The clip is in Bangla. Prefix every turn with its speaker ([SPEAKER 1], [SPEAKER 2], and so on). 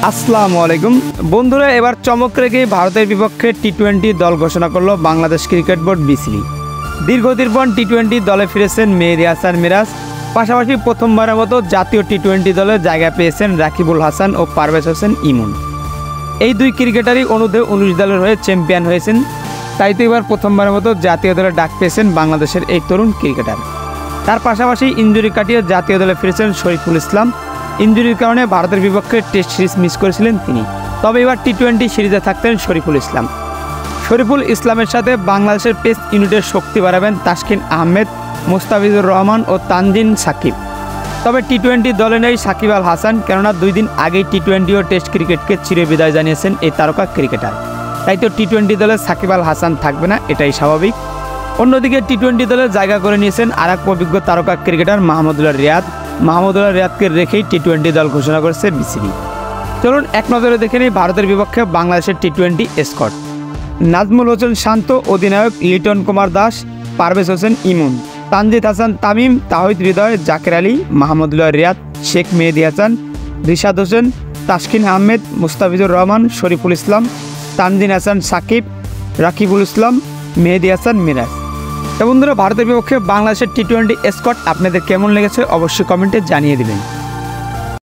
[SPEAKER 1] আসসালামু আলাইকুম বন্ধুরা, এবার চমক রেখে ভারতের বিপক্ষে টি-20 দল ঘোষণা করল বাংলাদেশ ক্রিকেট বোর্ড বিসিবি। দীর্ঘদিন পর টি-20 দলে ফিরেছেন মেহেদী হাসান মিরাজ। পাশাপাশি প্রথমবারের মতো জাতীয় টি-20 দলে জায়গা পেয়েছেন রাকিবুল হাসান ও পারভেজ হোসেন ইমন। এই দুই ক্রিকেটারই অনূর্ধ্ব 19 দলের হয়ে চ্যাম্পিয়ন হয়েছেন, তাই তো এবার প্রথমবারের মতো জাতীয় দলে ডাক পেয়েছেন বাংলাদেশের এই তরুণ ক্রিকেটার। তার পাশাপাশি ইনজুরি কাটিয়ে জাতীয় দলে ফিরেছেন শরীফুল ইসলাম। ইনজুরির কারণে ভারতের বিপক্ষে টেস্ট সিরিজ মিস করেছিলেন তিনি, তবে এবার টি-20 সিরিজে থাকতেন শরীফুল ইসলাম। শরীফুল ইসলামের সাথে বাংলাদেশের পেস ইউনিটের শক্তি বাড়াবেন তাসকিন আহমেদ, মুস্তাফিজুর রহমান ও তানজিন সাকিব। তবে টি-20 দলে নেই সাকিব আল হাসান, কেননা 2 দিন আগেই টি-20 ও টেস্ট ক্রিকেটকে চিরবিদায় জানিয়েছেন এই তারকা ক্রিকেটার। তাই তো টি-20 দলে সাকিব আল হাসান থাকবে না, এটাই স্বাভাবিক। অন্যদিকে টি-20 দলে জায়গা করে নিয়েছেন আরেক অভিজ্ঞ তারকা ক্রিকেটার মাহমুদুল্লাহ রিয়াদ। মাহমুদুল্লাহ রিয়াদকে রেখেই টি-20 দল ঘোষণা করেছে বিসিবি। চলুন এক নজরে দেখে নিই ভারতের বিপক্ষে বাংলাদেশের টি-20 স্কোয়াড। নাজমুল হোসেন শান্ত অধিনায়ক, লিটন কুমার দাস, পারভেজ হোসেন ইমন, তানজিদ হাসান তামিম, তাহিদ হৃদয়, জাকের আলী, মাহমুদুল্লাহ রিয়াদ, শেখ মেহেদী হাসান, রিশাদ হোসেন, তাসকিন আহমেদ, মুস্তাফিজুর রহমান, শরীফুল ইসলাম, তানজিন হাসান সাকিব, রাকিবুল ইসলাম, মেহেদী হাসান মিরাজ। তো বন্ধুরা, ভারতের বিপক্ষে বাংলাদেশের টি-20 স্কোয়াড আপনাদের কেমন লেগেছে অবশ্যই কমেন্টে জানিয়ে দেবেন।